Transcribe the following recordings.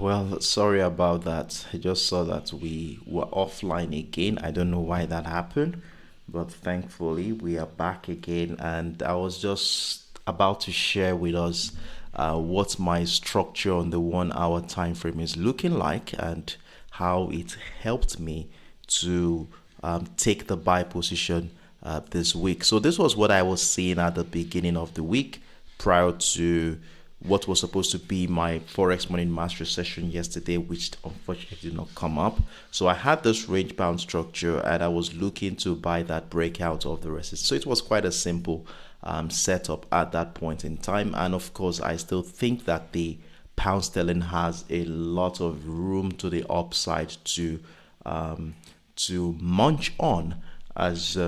Well, sorry about that. I just saw that we were offline again. I don't know why that happened, but thankfully we are back again. And I was just about to share with us what my structure on the 1 hour time frame is looking like and how it helped me to take the buy position this week. So this was what I was seeing at the beginning of the week prior to what was supposed to be my Forex Morning Mastery session yesterday, which unfortunately did not come up. So I had this range bound structure and I was looking to buy that breakout of the resistance. So it was quite a simple setup at that point in time. And of course, I still think that the pound sterling has a lot of room to the upside to munch on as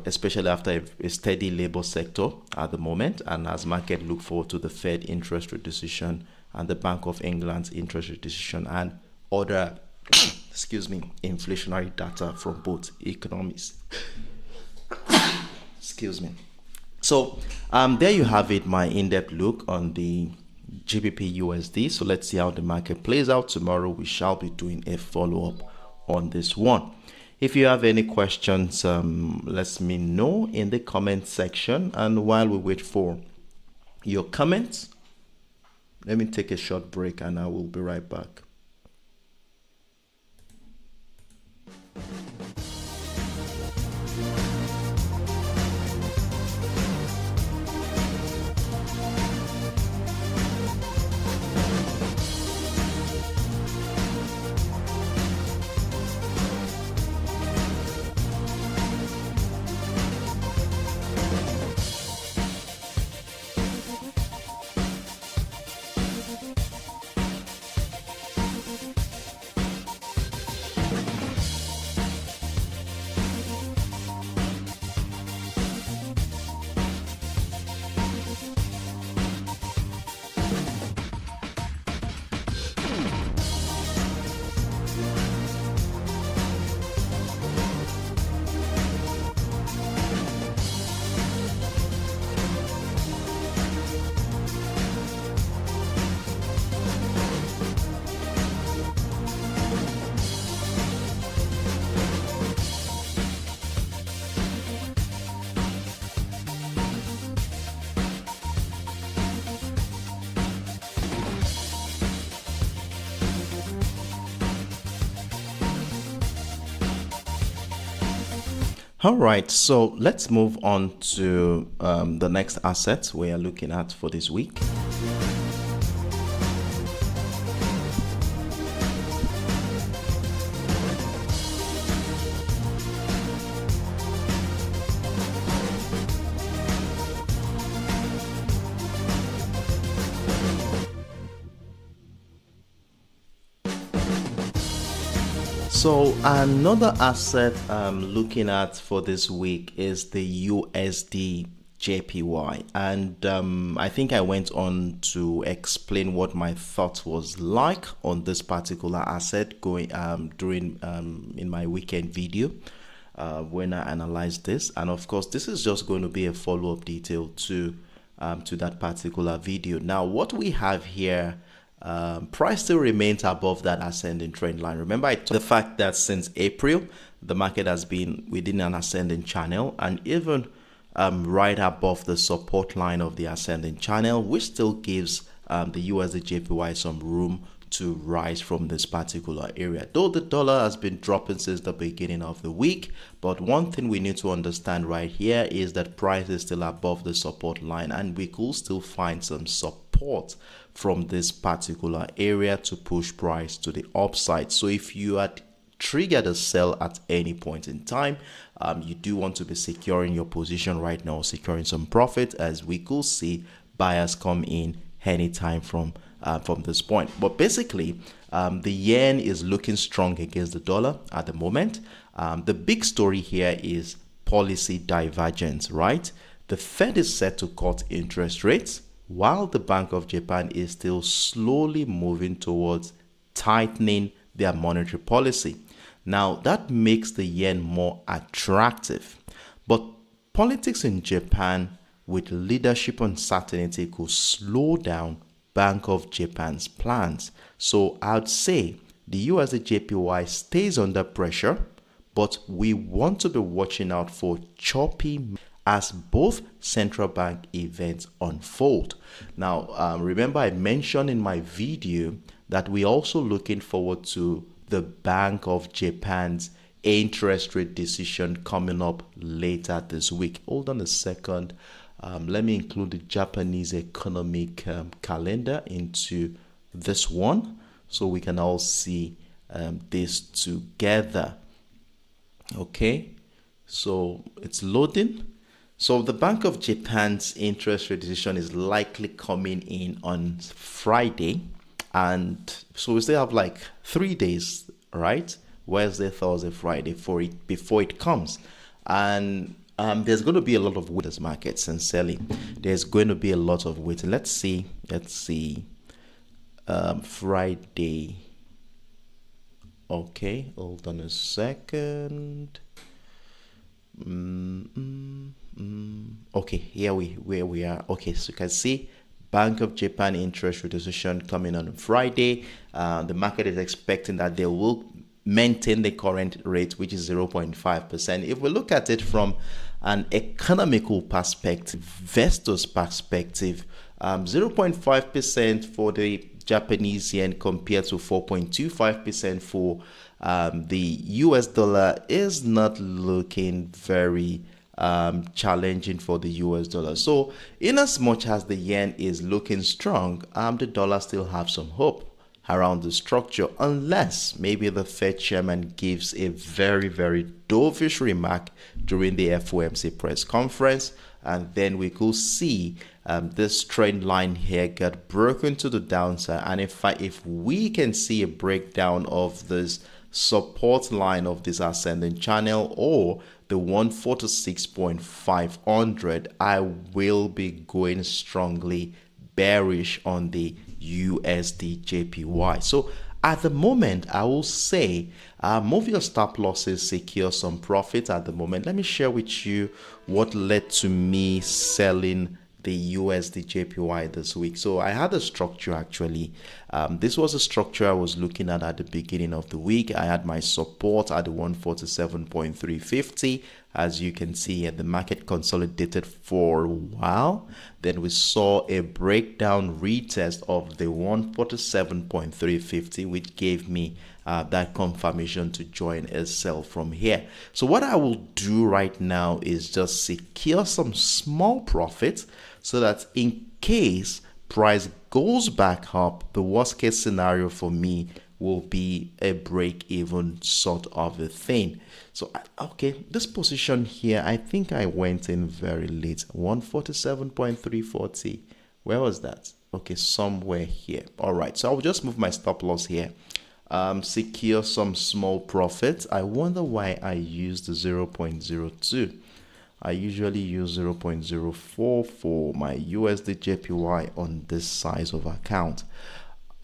especially after a steady labor sector at the moment, and as market look forward to the Fed interest rate decision and the Bank of England's interest rate decision and other inflationary data from both economies. So there you have it, my in-depth look on the GBPUSD. So let's see how the market plays out. Tomorrow we shall be doing a follow-up on this one. If you have any questions, let me know in the comment section. And while we wait for your comments, let me take a short break and I will be right back. All right, so let's move on to the next asset we are looking at for this week. So another asset I'm looking at for this week is the USDJPY, and I think I went on to explain what my thought was like on this particular asset going during in my weekend video when I analyzed this. And of course, this is just going to be a follow-up detail to that particular video. Now, what we have here. Price still remains above that ascending trend line. Remember, I talked the fact that since April, the market has been within an ascending channel and even right above the support line of the ascending channel, which still gives the USDJPY some room to rise from this particular area. Though the dollar has been dropping since the beginning of the week, but one thing we need to understand right here is that price is still above the support line and we could still find some support from this particular area to push price to the upside. So if you had triggered a sell at any point in time, you do want to be securing your position right now, securing some profit, as we could see buyers come in anytime from this point. But basically, the yen is looking strong against the dollar at the moment. The big story here is policy divergence, right? The Fed is set to cut interest rates, while the Bank of Japan is still slowly moving towards tightening their monetary policy. Now, that makes the yen more attractive. But politics in Japan with leadership uncertainty could slow down Bank of Japan's plans. So I'd say the USDJPY stays under pressure, but we want to be watching out for choppy as both central bank events unfold. Now, remember I mentioned in my video that we're also looking forward to the Bank of Japan's interest rate decision coming up later this week. Hold on a second. Let me include the Japanese economic calendar into this one so we can all see this together. Okay, so it's loading. So the Bank of Japan's interest rate decision is likely coming in on Friday, and so we still have like 3 days, right? Wednesday, Thursday, Friday before it comes. And there's going to be a lot of waiting market, sincerely. There's going to be a lot of waiting. Let's see. Friday. Okay, hold on a second. Okay, here we are. Okay, so you can see Bank of Japan interest rate decision coming on Friday. The market is expecting that they will maintain the current rate, which is 0.5%. If we look at it from an economical perspective, investors' perspective, 0.5% for the Japanese yen compared to 4.25% for the US dollar is not looking very challenging for the US dollar. So in as much as the yen is looking strong, the dollar still have some hope around the structure, unless maybe the Fed chairman gives a very, very dovish remark during the FOMC press conference, and then we could see this trend line here get broken to the downside. And if we can see a breakdown of this support line of this ascending channel or the 146.500, I will be going strongly bearish on the USDJPY. So at the moment, I will say move your stop losses, secure some profit at the moment. Let me share with you what led to me selling the USDJPY this week. So I had a structure actually. This was a structure I was looking at the beginning of the week. I had my support at the 147.350. As you can see, the market consolidated for a while. Then we saw a breakdown retest of the 147.350, which gave me that confirmation to join a sell from here. So what I will do right now is just secure some small profits so that in case price goes back up, the worst case scenario for me will be a break even sort of a thing. So okay, this position here, I think I went in very late. 147.340. Where was that? Okay, somewhere here. All right, so I'll just move my stop loss here. Secure some small profits. I wonder why I used 0.02. I usually use 0.04 for my USDJPY on this size of account.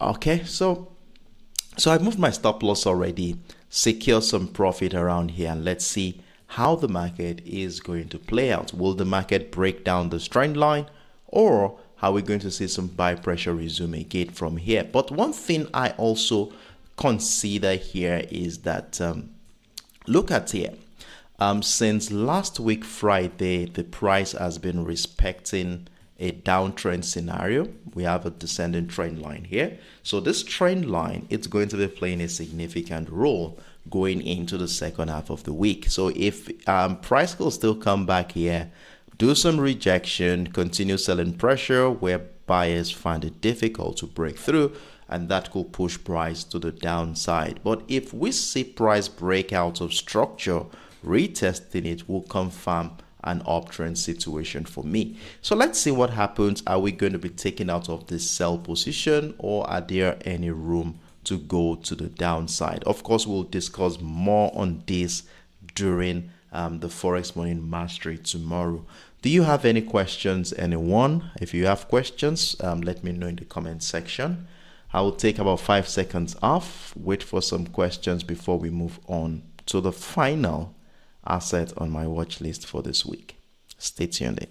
Okay, so I moved my stop loss already, secure some profit around here, and let's see how the market is going to play out. Will the market break down this trend line, or are we going to see some buy pressure resume again from here? But one thing I also consider here is that look at here. Since last week Friday, the price has been respecting a downtrend scenario. We have a descending trend line here. So this trend line, it's going to be playing a significant role going into the second half of the week. So if price will still come back here, do some rejection, continue selling pressure where buyers find it difficult to break through, and that could push price to the downside. But if we see price break out of structure, retesting it will confirm an uptrend situation for me. So let's see what happens. Are we going to be taken out of this sell position, or are there any room to go to the downside? Of course, we'll discuss more on this during the Forex Morning Mastery tomorrow. Do you have any questions, anyone? If you have questions, let me know in the comment section. I will take about 5 seconds off, wait for some questions before we move on to the final asset on my watch list for this week. Stay tuned in.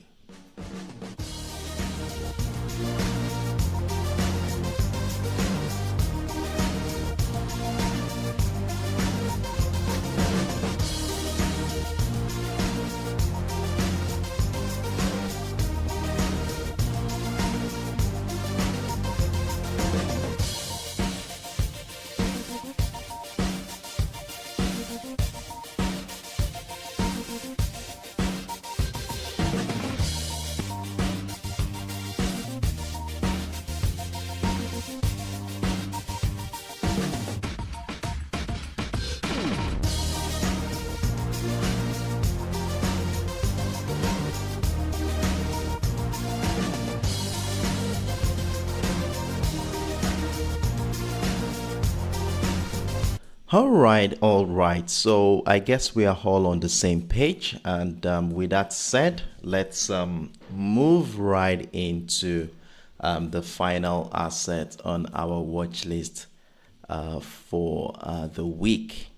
All right. So I guess we are all on the same page. And with that said, let's move right into the final asset on our watch list for the week.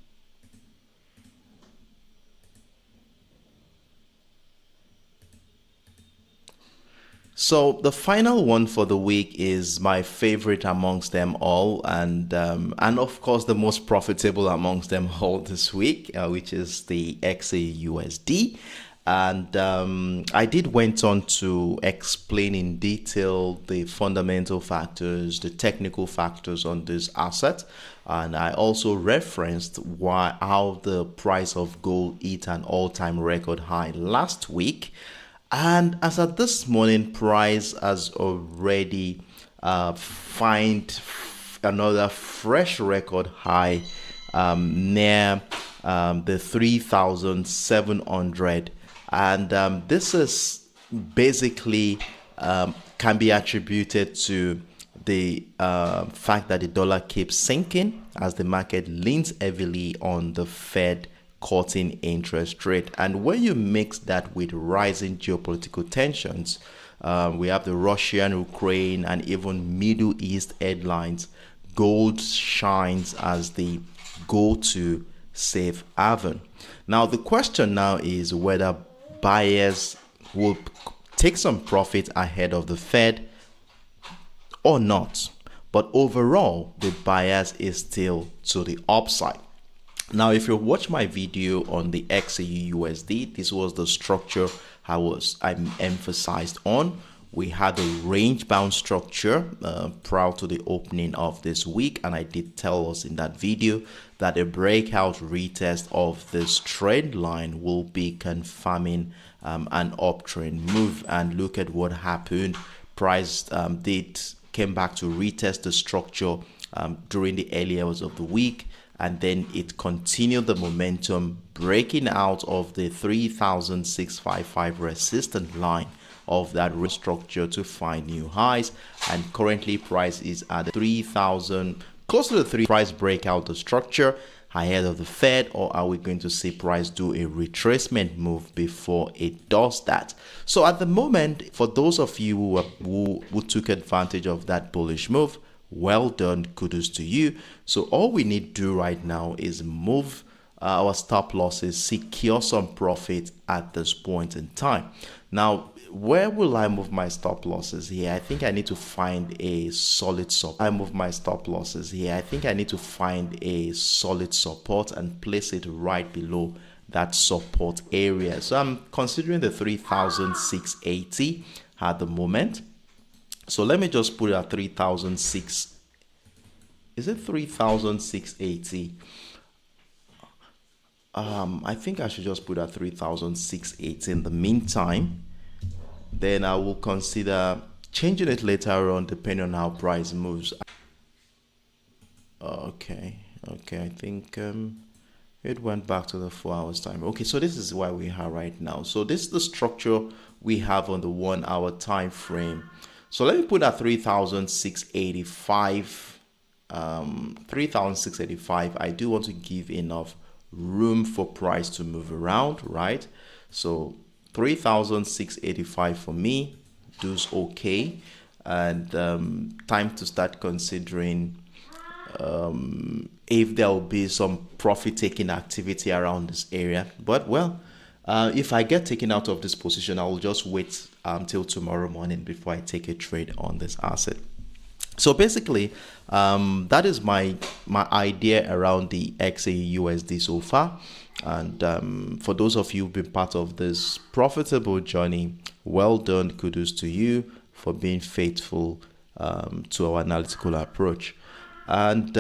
So the final one for the week is my favorite amongst them all, and of course the most profitable amongst them all this week, which is the XAUUSD. And I went on to explain in detail the fundamental factors, the technical factors on this asset, and I also referenced how the price of gold hit an all-time record high last week. And as of this morning, price has already find another fresh record high near the 3,700, and this is basically can be attributed to the fact that the dollar keeps sinking as the market leans heavily on the Fed cutting interest rate. And when you mix that with rising geopolitical tensions, we have the Russian, Ukraine, and even Middle East headlines, gold shines as the go-to safe haven. Now, the question now is whether buyers will take some profit ahead of the Fed or not. But overall, the bias is still to the upside. Now, if you watch my video on the XAUUSD, this was the structure I emphasized on. We had a range-bound structure prior to the opening of this week, and I did tell us in that video that a breakout retest of this trend line will be confirming an uptrend move. And look at what happened. Price came back to retest the structure during the early hours of the week, and then it continued the momentum, breaking out of the 3,655 resistance line of that structure to find new highs. And currently price is at 3,000, close to the 3 price breakout the structure ahead of the Fed, or are we going to see price do a retracement move before it does that? So at the moment, for those of you who took advantage of that bullish move, well done, kudos to you. So all we need to do right now is move our stop losses, secure some profit at this point in time. Now, where will I move my stop losses here? I think I need to find a solid support. I move my stop losses here. I think I need to find a solid support and place it right below that support area. So I'm considering the 3,680 at the moment. So let me just put it at 3,600. Is it 3,680? I think I should just put at 3,680 in the meantime. Then I will consider changing it later on depending on how price moves. Okay, I think it went back to the 4 hours time. Okay, so this is where we are right now. So this is the structure we have on the 1 hour time frame. So let me put at 3,685. 3,685. I do want to give enough room for price to move around, right? So 3,685 for me does okay, and time to start considering if there will be some profit taking activity around this area. But well, if I get taken out of this position, I will just wait until tomorrow morning before I take a trade on this asset. So basically, that is my idea around the XAUUSD so far. And for those of you who've been part of this profitable journey, well done, kudos to you for being faithful to our analytical approach. And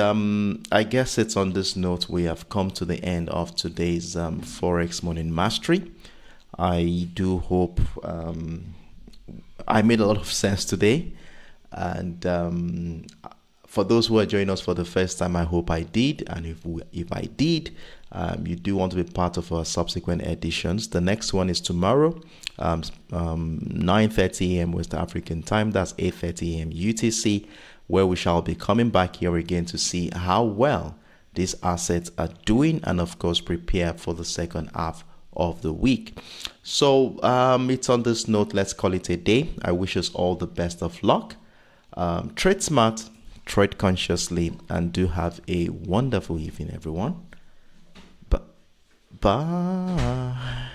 I guess it's on this note we have come to the end of today's Forex Morning Mastery. I do hope I made a lot of sense today. And for those who are joining us for the first time, I hope I did. And if I did, you do want to be part of our subsequent editions. The next one is tomorrow, 9:30 a.m. West African time. That's 8:30 a.m. UTC, where we shall be coming back here again to see how well these assets are doing, and of course prepare for the second half of the week. So it's on this note, let's call it a day. I wish us all the best of luck. Trade smart, trade consciously, and do have a wonderful evening, everyone. Bye.